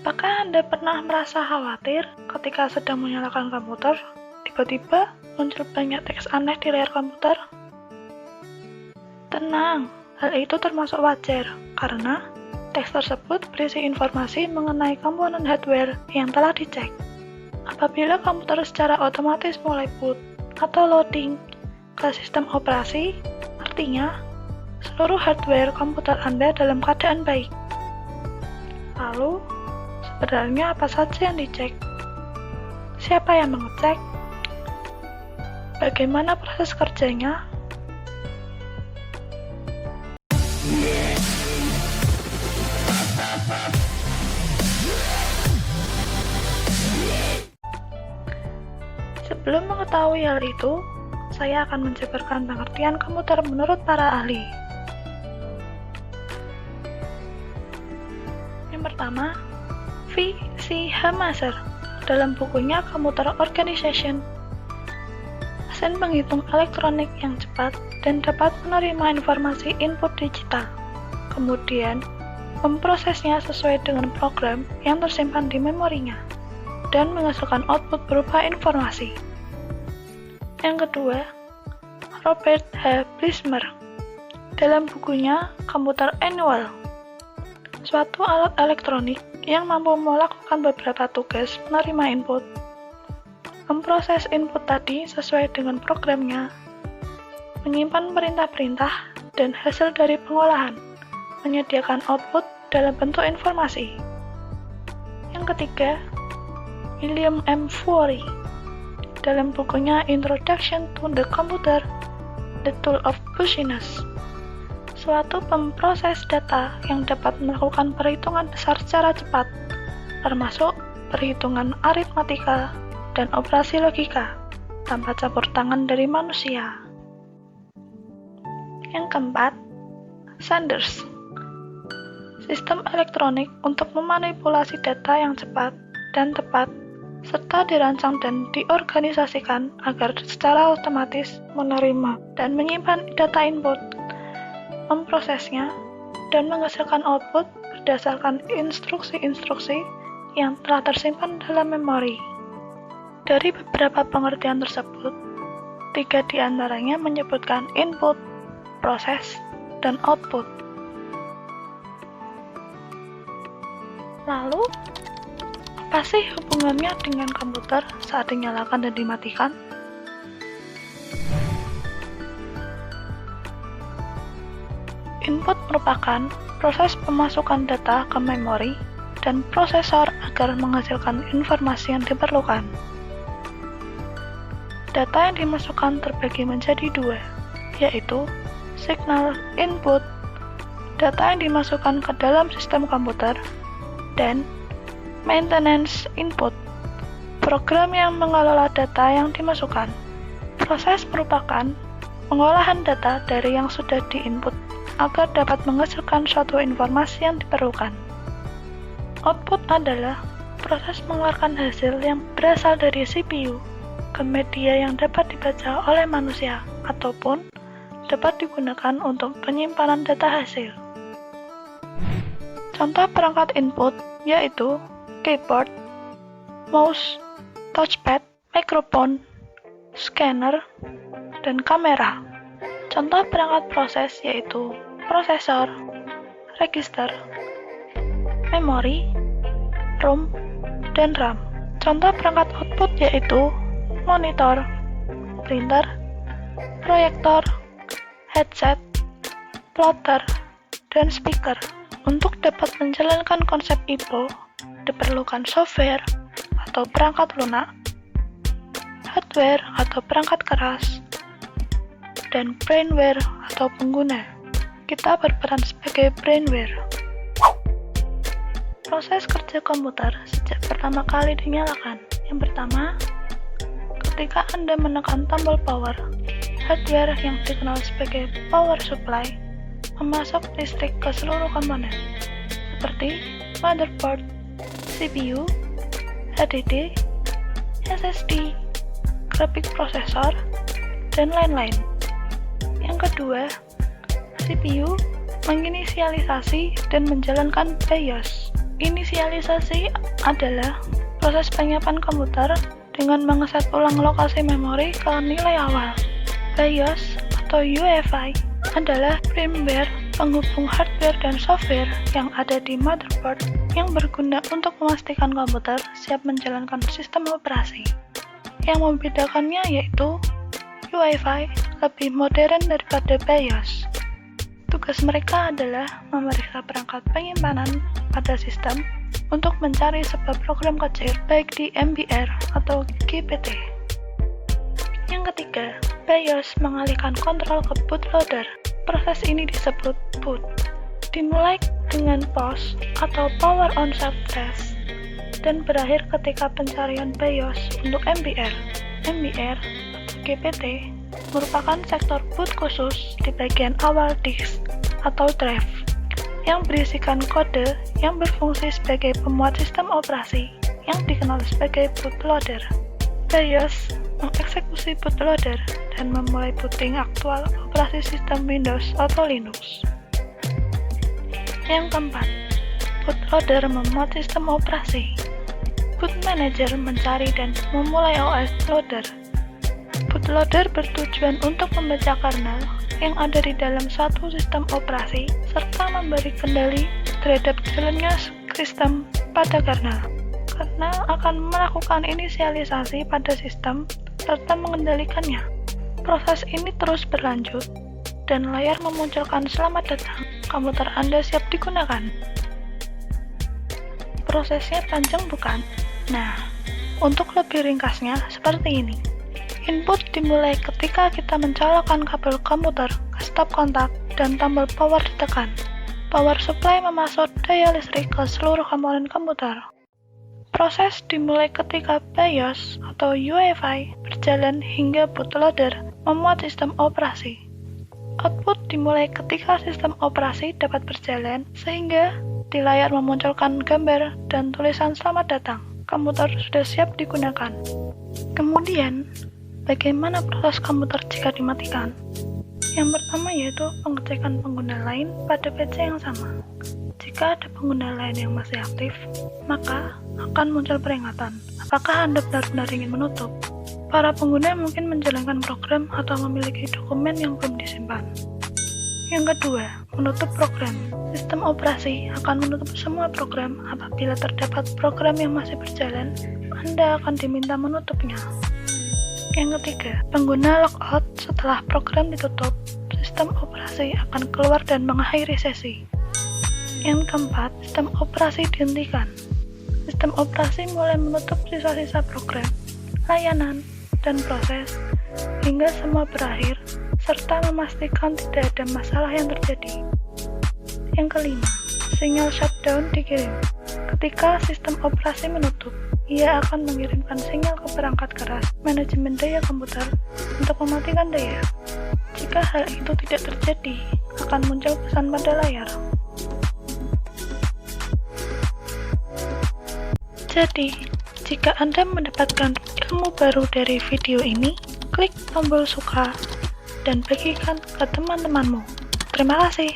Apakah Anda pernah merasa khawatir ketika sedang menyalakan komputer, tiba-tiba muncul banyak teks aneh di layar komputer? Tenang, hal itu termasuk wajar, karena teks tersebut berisi informasi mengenai komponen hardware yang telah dicek. Apabila komputer secara otomatis mulai boot atau loading ke sistem operasi, artinya seluruh hardware komputer Anda dalam keadaan baik. Lalu, sebenarnya apa saja yang dicek? Siapa yang mengecek? Bagaimana proses kerjanya? Sebelum mengetahui hal itu, saya akan menjabarkan pengertian komputer menurut para ahli. Yang pertama, V. C. Hamaser dalam bukunya Computer Organization, mesin penghitung elektronik yang cepat dan dapat menerima informasi input digital, kemudian memprosesnya sesuai dengan program yang tersimpan di memorinya, dan menghasilkan output berupa informasi. Yang kedua, Robert H. Brismer dalam bukunya Computer Annual, suatu alat elektronik yang mampu melakukan beberapa tugas menerima input, memproses input tadi sesuai dengan programnya, menyimpan perintah-perintah dan hasil dari pengolahan, menyediakan output dalam bentuk informasi. Yang ketiga, William M. Furey dalam bukunya Introduction to the Computer, The Tool of Busyness, suatu pemproses data yang dapat melakukan perhitungan besar secara cepat, termasuk perhitungan aritmatika dan operasi logika, tanpa campur tangan dari manusia. Yang keempat, Sanders, sistem elektronik untuk memanipulasi data yang cepat dan tepat, serta dirancang dan diorganisasikan agar secara otomatis menerima dan menyimpan data input, memprosesnya, dan menghasilkan output berdasarkan instruksi-instruksi yang telah tersimpan dalam memori. Dari beberapa pengertian tersebut, 3 di antaranya menyebutkan input, proses, dan output. Lalu, apa sih hubungannya dengan komputer saat dinyalakan dan dimatikan? Input merupakan proses pemasukan data ke memori dan prosesor agar menghasilkan informasi yang diperlukan. Data yang dimasukkan terbagi menjadi 2, yaitu signal input, data yang dimasukkan ke dalam sistem komputer, dan maintenance input, program yang mengelola data yang dimasukkan. Proses merupakan pengolahan data dari yang sudah diinput agar dapat menghasilkan suatu informasi yang diperlukan. Output adalah proses mengeluarkan hasil yang berasal dari CPU ke media yang dapat dibaca oleh manusia ataupun dapat digunakan untuk penyimpanan data hasil. Contoh perangkat input yaitu keyboard, mouse, touchpad, mikrofon, scanner, dan kamera. Contoh perangkat proses yaitu prosesor, register, memori, ROM, dan RAM. Contoh perangkat output yaitu monitor, printer, proyektor, headset, plotter, dan speaker. Untuk dapat menjalankan konsep IPO, diperlukan software atau perangkat lunak, hardware atau perangkat keras, dan brainware atau pengguna. Kita berperan sebagai brainware. Proses kerja komputer sejak pertama kali dinyalakan. Yang pertama, ketika Anda menekan tombol power, hardware yang dikenal sebagai power supply memasok listrik ke seluruh komponen, seperti motherboard, CPU, HDD, SSD, grafik prosesor, dan lain-lain. Yang kedua, CPU menginisialisasi dan menjalankan BIOS, Inisialisasi adalah proses penyiapan komputer dengan mengeset ulang lokasi memori ke nilai awal. BIOS atau UEFI adalah firmware penghubung hardware dan software yang ada di motherboard yang berguna untuk memastikan komputer siap menjalankan sistem operasi. Yang membedakannya yaitu UEFI lebih modern daripada BIOS. Tugas mereka adalah memeriksa perangkat penyimpanan pada sistem untuk mencari sebuah program kecil baik di MBR atau GPT. Yang ketiga, BIOS mengalihkan kontrol ke bootloader. Proses ini disebut boot. Dimulai dengan POS atau Power On Self Test dan berakhir ketika pencarian BIOS untuk MBR. MBR atau GPT merupakan sektor boot khusus di bagian awal disk atau drive yang berisikan kode yang berfungsi sebagai pemuat sistem operasi yang dikenal sebagai bootloader. BIOS mengeksekusi bootloader dan memulai booting aktual operasi sistem Windows atau Linux. Yang keempat, bootloader memuat sistem operasi. Boot Manager mencari dan memulai OS loader. Bootloader bertujuan untuk membaca kernel yang ada di dalam suatu sistem operasi serta memberi kendali terhadap jalannya sistem pada kernel. Kernel akan melakukan inisialisasi pada sistem serta mengendalikannya. Proses ini terus berlanjut dan layar memunculkan "Selamat datang, komputer Anda siap digunakan". Prosesnya panjang bukan? Nah, untuk lebih ringkasnya seperti ini. Input dimulai ketika kita mencolokkan kabel komputer ke stop kontak dan tombol power ditekan. Power supply memasuk daya listrik ke seluruh komponen komputer. Proses dimulai ketika BIOS atau UEFI berjalan hingga bootloader memuat sistem operasi. Output dimulai ketika sistem operasi dapat berjalan sehingga di layar memunculkan gambar dan tulisan "Selamat datang, komputer sudah siap digunakan". Kemudian, bagaimana proses komputer jika dimatikan? Yang pertama yaitu pengecekan pengguna lain pada PC yang sama. Jika ada pengguna lain yang masih aktif, maka akan muncul peringatan, apakah Anda benar-benar ingin menutup? Para pengguna mungkin menjalankan program atau memiliki dokumen yang belum disimpan. Yang kedua, menutup program. Sistem operasi akan menutup semua program. Apabila terdapat program yang masih berjalan, Anda akan diminta menutupnya. Yang ketiga, pengguna logout setelah program ditutup, sistem operasi akan keluar dan mengakhiri sesi. Yang keempat, sistem operasi dihentikan. Sistem operasi mulai menutup sisa-sisa program, layanan, dan proses hingga semua berakhir, serta memastikan tidak ada masalah yang terjadi. Yang kelima, sinyal shutdown dikirim. Ketika sistem operasi menutup, ia akan mengirimkan sinyal ke perangkat keras manajemen daya komputer untuk mematikan daya. Jika hal itu tidak terjadi, akan muncul pesan pada layar. Jadi, jika Anda mendapatkan ilmu baru dari video ini, klik tombol suka dan bagikan ke teman-temanmu. Terima kasih.